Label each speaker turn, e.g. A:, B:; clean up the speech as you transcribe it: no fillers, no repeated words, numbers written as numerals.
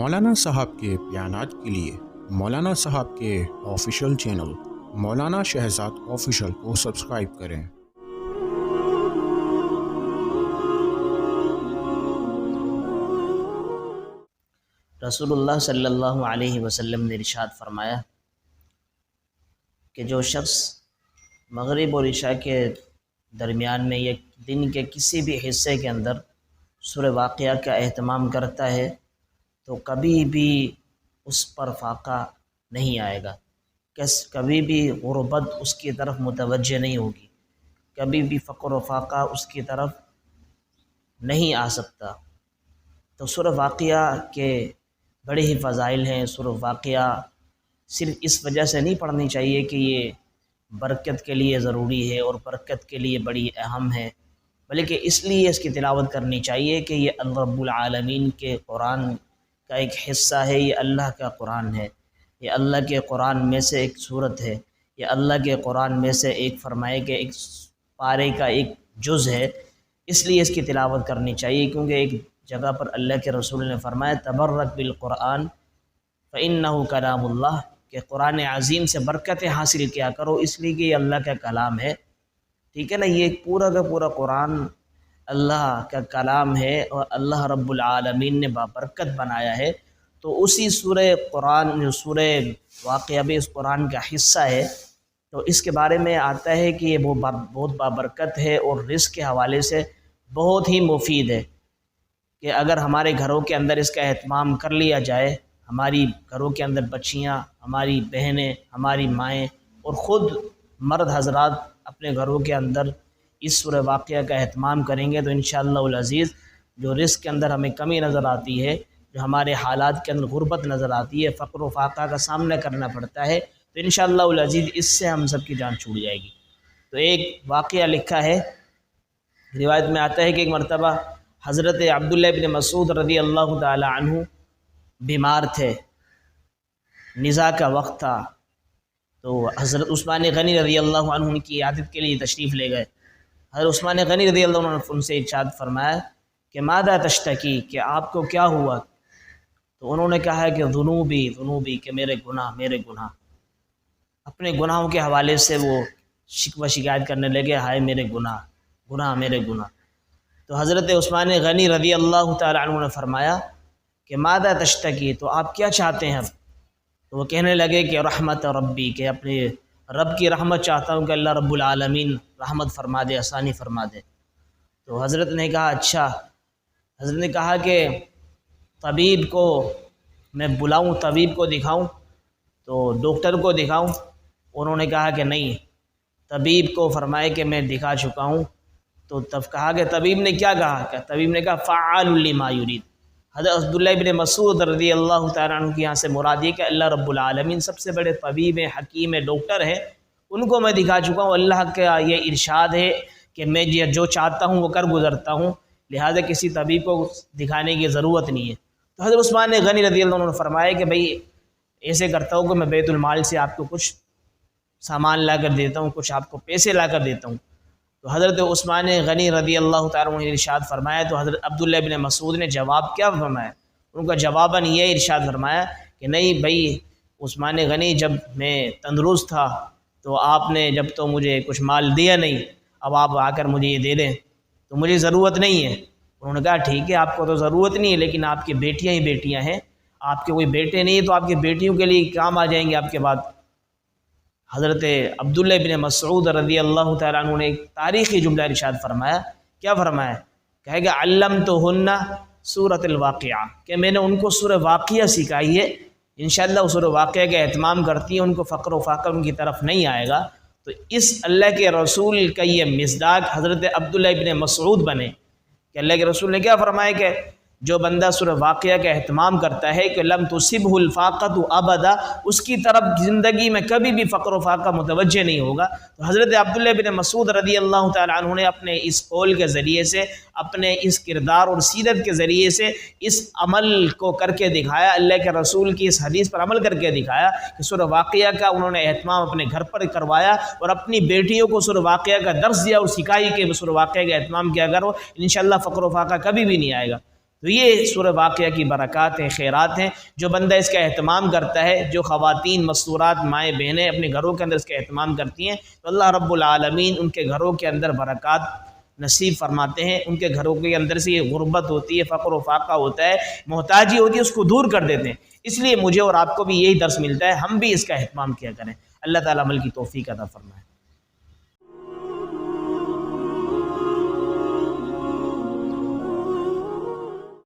A: مولانا صاحب کے بیانات کے لیے مولانا صاحب کے آفیشیل چینل مولانا شہزاد آفیشیل کو سبسکرائب کریں۔
B: رسول اللہ صلی اللہ علیہ وسلم نے ارشاد فرمایا کہ جو شخص مغرب اور عشاء کے درمیان میں یا دن کے کسی بھی حصے کے اندر سورہ واقعہ کا اہتمام کرتا ہے تو کبھی بھی اس پر فاقہ نہیں آئے گا، کبھی بھی غربت اس کی طرف متوجہ نہیں ہوگی، کبھی بھی فقر و فاقہ اس کی طرف نہیں آ سکتا۔ تو سورہ واقعہ کے بڑے ہی فضائل ہیں۔ سورہ واقعہ صرف اس وجہ سے نہیں پڑھنی چاہیے کہ یہ برکت کے لیے ضروری ہے اور برکت کے لیے بڑی اہم ہے، بلکہ اس لیے اس کی تلاوت کرنی چاہیے کہ یہ اللہ رب العالمین کے قرآن کا ایک حصہ ہے، یہ اللہ کا قرآن ہے، یہ اللہ کے قرآن میں سے ایک صورت ہے، یہ اللہ کے قرآن میں سے ایک فرمائے کہ ایک پارے کا ایک جز ہے، اس لیے اس کی تلاوت کرنی چاہیے۔ کیونکہ ایک جگہ پر اللہ کے رسول نے فرمایا تبرک بالقرآن فإنہ کلام اللہ، کہ قرآن عظیم سے برکتیں حاصل کیا کرو اس لیے کہ یہ اللہ کا کلام ہے، ٹھیک ہے نا۔ یہ پورا کا پورا قرآن اللہ کا کلام ہے اور اللہ رب العالمین نے بابرکت بنایا ہے، تو اسی سورہ قرآن جو سورہ واقعہ بھی اس قرآن کا حصہ ہے، تو اس کے بارے میں آتا ہے کہ یہ بہت بابرکت ہے اور رزق کے حوالے سے بہت ہی مفید ہے، کہ اگر ہمارے گھروں کے اندر اس کا اہتمام کر لیا جائے، ہماری گھروں کے اندر بچیاں، ہماری بہنیں، ہماری مائیں اور خود مرد حضرات اپنے گھروں کے اندر اس سورہ واقعہ کا اہتمام کریں گے تو انشاءاللہ العزیز جو رزق کے اندر ہمیں کمی نظر آتی ہے، جو ہمارے حالات کے اندر غربت نظر آتی ہے، فقر و فاقہ کا سامنا کرنا پڑتا ہے، تو انشاءاللہ العزیز اس سے ہم سب کی جان چھوٹ جائے گی۔ تو ایک واقعہ لکھا ہے، روایت میں آتا ہے کہ ایک مرتبہ حضرت عبداللہ ابن مسعود رضی اللہ تعالی عنہ بیمار تھے، نزاع کا وقت تھا، تو حضرت عثمان غنی رضی اللہ عنہ ان کی عیادت کے لیے تشریف لے گئے۔ حضرت عثمان غنی رضی اللہ عنہ نے ان سے ارشاد فرمایا کہ ماذا تشتکی، کہ آپ کو کیا ہوا؟ تو انہوں نے کہا کہ ذنوبی کہ میرے گناہ، اپنے گناہوں کے حوالے سے وہ شکوہ شکایت کرنے لگے، ہائے میرے گناہ۔ تو حضرت عثمان غنی رضی اللہ تعالی عنہ نے فرمایا کہ ماذا تشتکی، تو آپ کیا چاہتے ہیں؟ تو وہ کہنے لگے کہ رحمت ربی، کہ اپنے رب کی رحمت چاہتا ہوں کہ اللہ رب العالمین رحمت فرما دے، آسانی فرما دے۔ تو حضرت نے کہا اچھا، حضرت نے کہا کہ طبیب کو میں بلاؤں، طبیب کو دکھاؤں، تو ڈاکٹر کو دکھاؤں؟ انہوں نے کہا کہ نہیں، طبیب کو فرمائے کہ میں دکھا چکا ہوں۔ تو تب کہا کہ طبیب نے کیا کہا؟ کہ طبیب نے کہا فعال لما یرید۔ حضرت عبداللہ ابن مسعود رضی اللہ تعالیٰ عنہ کی یہاں سے مراد یہ کہ اللہ رب العالمین سب سے بڑے طبیب ہیں، حکیم ہیں، ڈاکٹر ہیں، ان کو میں دکھا چکا ہوں۔ اللہ کا یہ ارشاد ہے کہ میں جو چاہتا ہوں وہ کر گزرتا ہوں، لہٰذا کسی طبیب کو دکھانے کی ضرورت نہیں ہے۔ تو حضرت عثمان غنی رضی اللہ عنہ نے فرمایا کہ بھئی ایسے کرتا ہوں کہ میں بیت المال سے آپ کو کچھ سامان لا کر دیتا ہوں، کچھ آپ کو پیسے لا کر دیتا ہوں۔ تو حضرت عثمان غنی رضی اللہ تعالیٰ عنہ نے ارشاد فرمایا، تو حضرت عبداللہ ابن مسعود نے جواب کیا فرمایا؟ ان کا جواباً یہ ارشاد فرمایا کہ نہیں بھائی عثمان غنی، جب میں تندرست تھا تو آپ نے جب تو مجھے کچھ مال دیا نہیں، اب آپ آ کر مجھے یہ دے دیں تو مجھے ضرورت نہیں ہے۔ انہوں نے کہا ٹھیک ہے، آپ کو تو ضرورت نہیں ہے، لیکن آپ کی بیٹیاں ہی بیٹیاں ہیں، آپ کے کوئی بیٹے نہیں ہیں تو آپ کی بیٹیوں کے لیے کام آ جائیں گے آپ کے بعد۔ حضرت عبداللہ ابن مسعود رضی اللہ تعالیٰ عنہ نے ایک تاریخی جملہ ارشاد فرمایا، کیا فرمایا؟ کہے گا علمتہن سورۃ الواقعہ، کہ میں نے ان کو سورہ واقعہ سکھائی ہے، انشاءاللہ وہ سورہ واقعہ کا اہتمام کرتی ہیں، ان کو فقر و فاقہ ان کی طرف نہیں آئے گا۔ تو اس اللہ کے رسول کا یہ مصداق حضرت عبداللہ ابن مسعود بنے کہ اللہ کے رسول نے کیا فرمایا کہ جو بندہ سورہ واقعہ کا اہتمام کرتا ہے کہ لم تصبہ الفاقۃ ابدا، اس کی طرف زندگی میں کبھی بھی فقر و فاقہ متوجہ نہیں ہوگا۔ تو حضرت عبداللہ بن مسعود رضی اللہ تعالیٰ عنہ نے اپنے اس قول کے ذریعے سے، اپنے اس کردار اور سیرت کے ذریعے سے اس عمل کو کر کے دکھایا، اللہ کے رسول کی اس حدیث پر عمل کر کے دکھایا کہ سورہ واقعہ کا انہوں نے اہتمام اپنے گھر پر کروایا اور اپنی بیٹیوں کو سورہ واقعہ کا درس دیا اور سکھائی کہ سورہ واقعہ کا اہتمام کیا کرو، انشاءاللہ فقر و فاقہ کبھی بھی نہیں آئے گا۔ تو یہ سورہ واقعہ کی برکات ہیں، خیرات ہیں. جو بندہ اس کا اہتمام کرتا ہے، جو خواتین مستورات مائیں بہنیں اپنے گھروں کے اندر اس کا اہتمام کرتی ہیں، تو اللہ رب العالمین ان کے گھروں کے اندر برکات نصیب فرماتے ہیں. ان کے گھروں کے اندر سے یہ غربت ہوتی ہے، فقر و فاقہ ہوتا ہے، محتاجی ہوتی ہے، اس کو دور کر دیتے ہیں. اس لیے مجھے اور آپ کو بھی یہی درس ملتا ہے، ہم بھی اس کا اہتمام کیا کریں. اللہ تعالیٰ عمل کی توفیق عطا فرمائے.